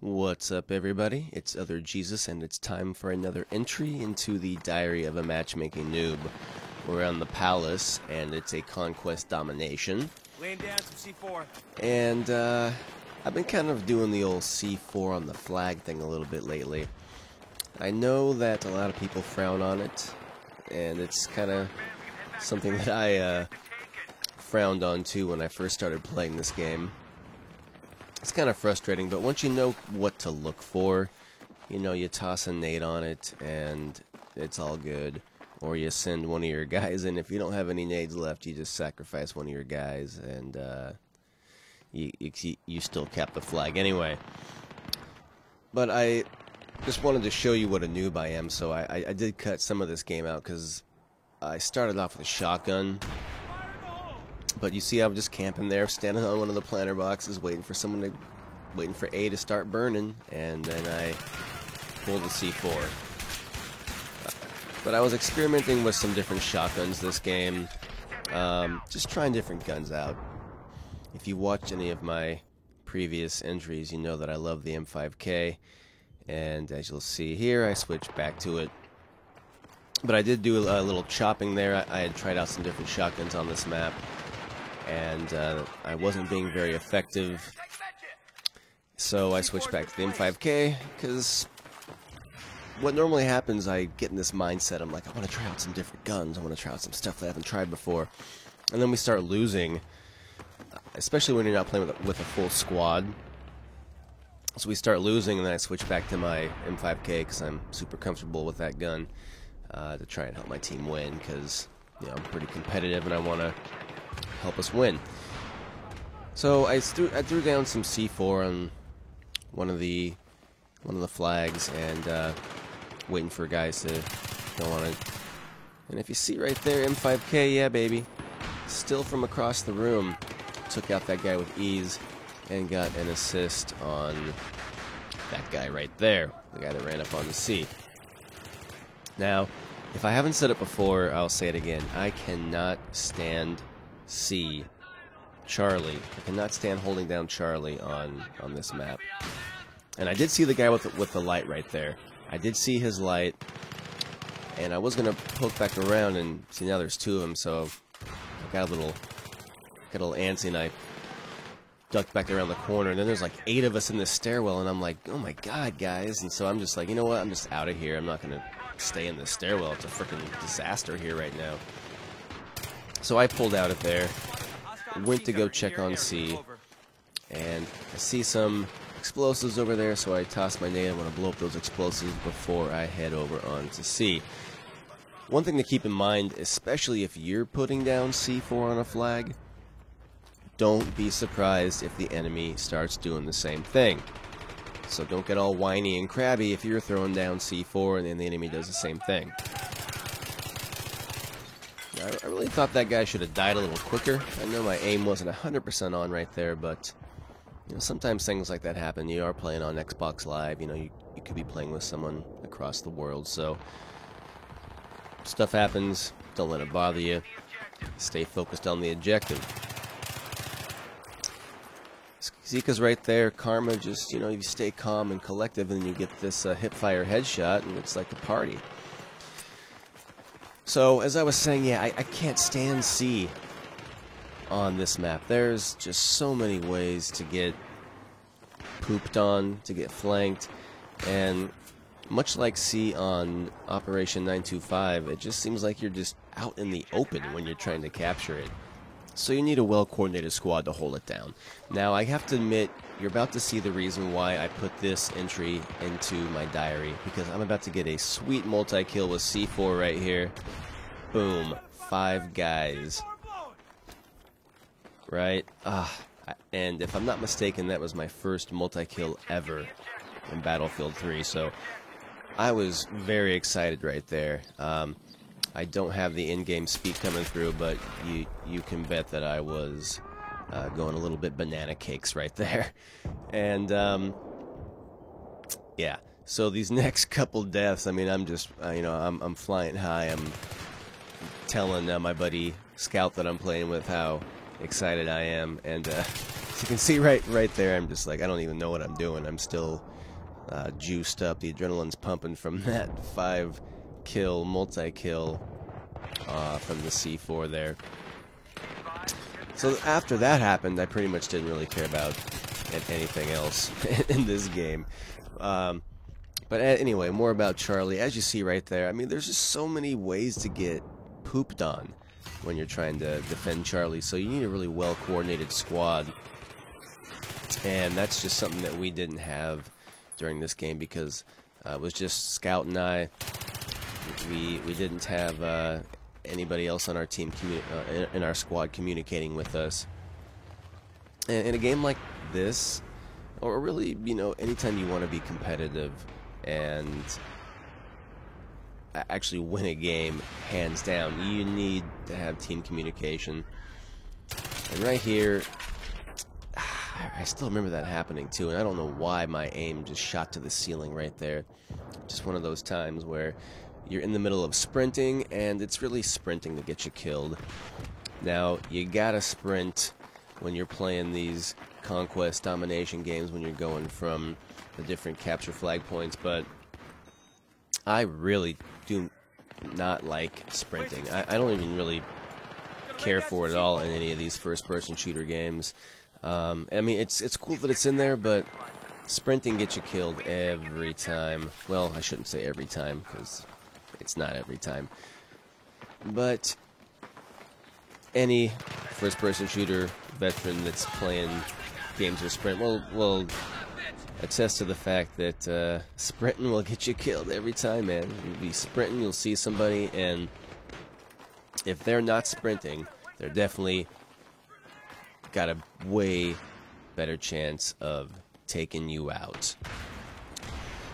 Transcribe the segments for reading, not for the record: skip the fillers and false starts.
What's up, everybody? It's Other Jesus, and it's time for another entry into the Diary of a Matchmaking Noob. We're on the Palace, and it's a conquest domination. Laying down some C4. And, I've been kind of doing the old C4 on the flag thing a little bit lately. I know that a lot of people frown on it, and it's kind of something that I, frowned on too when I first started playing this game. It's kind of frustrating, but once you know what to look for, you know, you toss a nade on it and it's all good. Or you send one of your guys in. If you don't have any nades left, you just sacrifice one of your guys and you still cap the flag anyway. But I just wanted to show you what a noob I am, so I did cut some of this game out because I started off with a shotgun. But you see, I'm just camping there, standing on one of the planter boxes, waiting for A to start burning, and then I pulled the C4. But I was experimenting with some different shotguns this game, just trying different guns out. If you watched any of my previous entries, you know that I love the M5K, and as you'll see here, I switched back to it. But I did do a little chopping there. I had tried out some different shotguns on this map, and I wasn't being very effective, so I switched back to the M5K, because what normally happens, I get in this mindset, I'm like, I want to try out some different guns, I want to try out some stuff that I haven't tried before, and then we start losing, especially when you're not playing with a full squad. So we start losing, and then I switch back to my M5K, because I'm super comfortable with that gun, to try and help my team win, because, you know, I'm pretty competitive, and I want to help us win. So I threw down some C4 on one of the flags and waiting for guys to go on it. And if you see right there, M5K, yeah baby, still from across the room, took out that guy with ease and got an assist on that guy right there, the guy that ran up on the C. Now, if I haven't said it before, I'll say it again. I cannot stand C Charlie. I cannot stand holding down Charlie on this map. And I did see the guy with the light right there. I did see his light, and I was gonna poke back around and see now there's two of them. So I got a little antsy, and I ducked back around the corner. And then there's like 8 of us in this stairwell, and I'm like, oh my god, guys! And so I'm just like, you know what? I'm just out of here. I'm not gonna stay in this stairwell. It's a freaking disaster here right now. So I pulled out of there, went to go check on C, and I see some explosives over there, so I tossed my nade. I want to blow up those explosives before I head over onto C. One thing to keep in mind, especially if you're putting down C4 on a flag, don't be surprised if the enemy starts doing the same thing. So don't get all whiny and crabby if you're throwing down C4 and then the enemy does the same thing. I really thought that guy should have died a little quicker. I know my aim wasn't 100% on right there, but you know, sometimes things like that happen. You are playing on Xbox Live, you know, you could be playing with someone across the world, so stuff happens, don't let it bother you. Stay focused on the objective. Zika's right there, Karma just, you know, you stay calm and collective and you get this hip-fire headshot and it's like a party. So, as I was saying, yeah, I can't stand C on this map. There's just so many ways to get pooped on, to get flanked, and much like C on Operation 925, it just seems like you're just out in the open when you're trying to capture it. So you need a well-coordinated squad to hold it down. Now, I have to admit, you're about to see the reason why I put this entry into my diary, because I'm about to get a sweet multi-kill with C4 right here. Boom. 5 guys. Right? And if I'm not mistaken, that was my first multi-kill ever in Battlefield 3, so I was very excited right there. I don't have the in-game speed coming through, but you can bet that I was going a little bit banana cakes right there. And yeah, so these next couple deaths, I mean, I'm just you know, I'm flying high. I'm telling my buddy Scout that I'm playing with how excited I am, and you can see right there, I'm just like, I don't even know what I'm doing. I'm still juiced up. The adrenaline's pumping from that 5-kill, multi-kill from the C4 there. So after that happened, I pretty much didn't really care about anything else in this game. But anyway, more about Charlie. As you see right there, I mean, there's just so many ways to get pooped on when you're trying to defend Charlie. So you need a really well-coordinated squad. And that's just something that we didn't have during this game because it was just Scout and I. We didn't have anybody else on our team in our squad communicating with us. And in a game like this, or really, you know, anytime you want to be competitive and actually win a game, hands down, you need to have team communication. And right here, I still remember that happening too, and I don't know why my aim just shot to the ceiling right there. Just one of those times where you're in the middle of sprinting, and it's really sprinting to get you killed. Now, you gotta sprint when you're playing these conquest domination games, when you're going from the different capture flag points, but I really do not like sprinting. I don't even really care for it at all in any of these first-person shooter games. I mean, it's cool that it's in there, but sprinting gets you killed every time. Well, I shouldn't say every time, because it's not every time. But any first-person shooter veteran that's playing games with sprint will attest to the fact that sprinting will get you killed every time, man. You'll be sprinting, you'll see somebody, and if they're not sprinting, they're definitely got a way better chance of taking you out.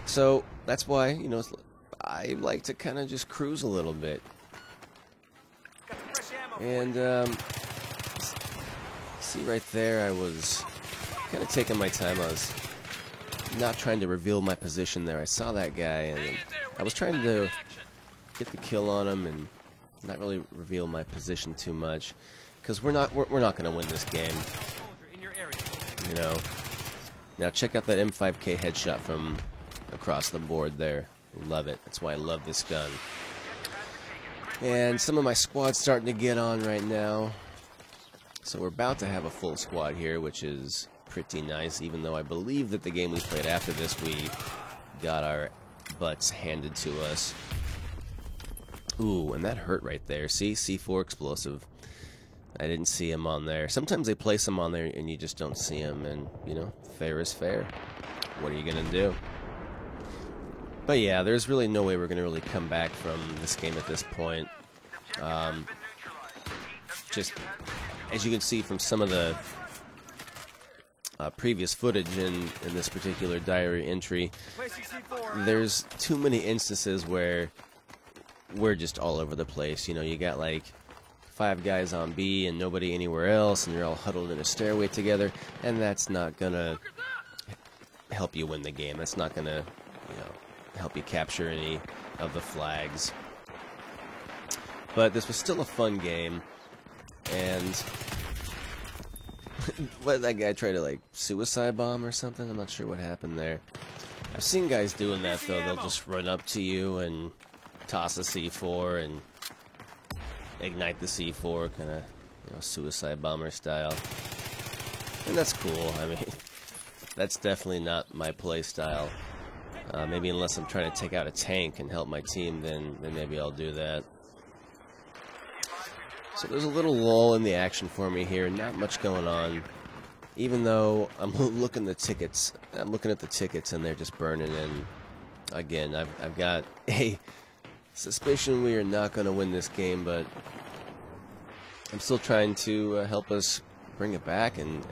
So that's why, you know, I like to kind of just cruise a little bit. And see right there, I was kind of taking my time. I was not trying to reveal my position there. I saw that guy, and I was trying to get the kill on him and not really reveal my position too much, because we're not going to win this game. You know. Now check out that M5K headshot from across the board there. Love it. That's why I love this gun. And some of my squad's starting to get on right now. So we're about to have a full squad here, which is pretty nice, even though I believe that the game we played after this, we got our butts handed to us. Ooh, and that hurt right there. See? C4 explosive. I didn't see him on there. Sometimes they place him on there and you just don't see him, and, you know, fair is fair. What are you going to do? But yeah, there's really no way we're going to really come back from this game at this point. Just, as you can see from some of the previous footage in this particular diary entry, there's too many instances where we're just all over the place. You know, you got like 5 guys on B and nobody anywhere else, and you're all huddled in a stairway together, and that's not gonna help you win the game. That's not gonna, you know, help you capture any of the flags. But this was still a fun game, and what did that guy try to, like, suicide bomb or something? I'm not sure what happened there. I've seen guys doing that, though. They'll just run up to you and toss a C4 and ignite the C4, kind of, you know, suicide bomber style. And that's cool. I mean, that's definitely not my play style. Maybe unless I'm trying to take out a tank and help my team, then maybe I'll do that. So there's a little lull in the action for me here. Not much going on. Even though I'm looking at the tickets, and they're just burning in. Again, I've got a suspicion we are not going to win this game, but I'm still trying to help us bring it back and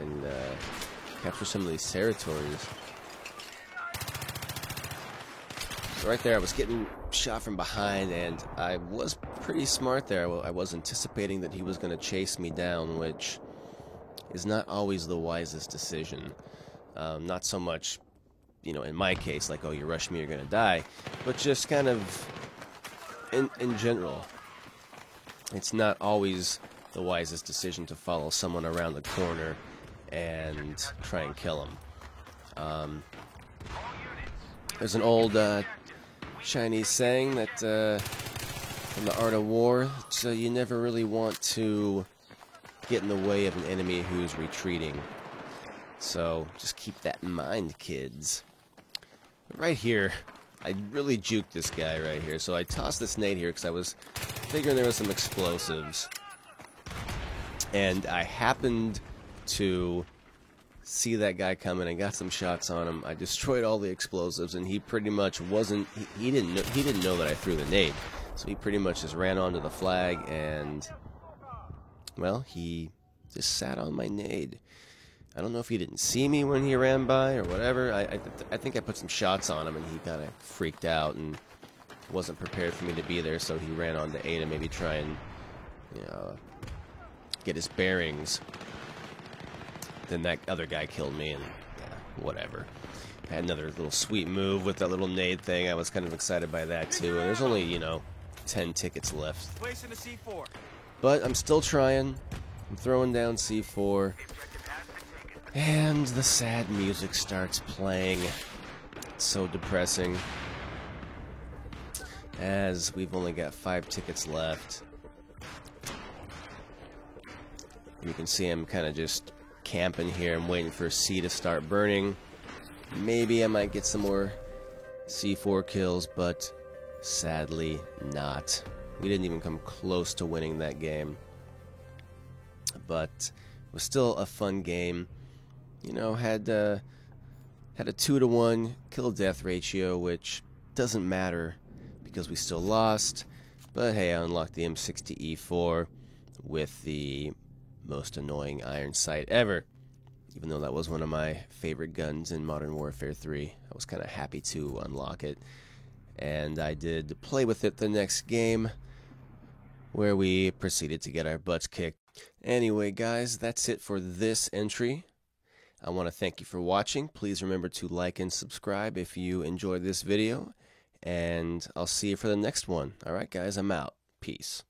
capture some of these territories. So right there, I was getting shot from behind, and I was pretty smart there. I was anticipating that he was going to chase me down, which is not always the wisest decision. Not so much, you know, in my case, like, oh, you rush me, you're going to die, but just kind of in general, it's not always the wisest decision to follow someone around the corner and try and kill him. There's an old Chinese saying that from the Art of War, so you never really want to get in the way of an enemy who's retreating. So just keep that in mind, kids. Right here, I really juked this guy right here. So I tossed this nade here because I was figuring there was some explosives. And I happened to see that guy coming and got some shots on him. I destroyed all the explosives, and he pretty much wasn't. He didn't know that I threw the nade, so he pretty much just ran onto the flag, and well, he just sat on my nade. I don't know if he didn't see me when he ran by or whatever. I think I put some shots on him, and he kind of freaked out and wasn't prepared for me to be there, so he ran on to A to maybe try and, you know, get his bearings. Then that other guy killed me, and yeah, whatever. I had another little sweet move with that little nade thing. I was kind of excited by that too. And there's only, you know, 10 tickets left. Placing the C4. But I'm still trying. I'm throwing down C4. And the sad music starts playing. It's so depressing. As we've only got 5 tickets left. You can see I'm kind of just camping here. I'm waiting for C to start burning. Maybe I might get some more C4 kills, but sadly not. We didn't even come close to winning that game. But it was still a fun game. You know, had a 2-to-1 kill-death ratio, which doesn't matter because we still lost. But hey, I unlocked the M60E4 with the most annoying iron sight ever. Even though that was one of my favorite guns in Modern Warfare 3, I was kind of happy to unlock it. And I did play with it the next game, where we proceeded to get our butts kicked. Anyway, guys, that's it for this entry. I want to thank you for watching. Please remember to like and subscribe if you enjoyed this video. And I'll see you for the next one. Alright, guys, I'm out. Peace.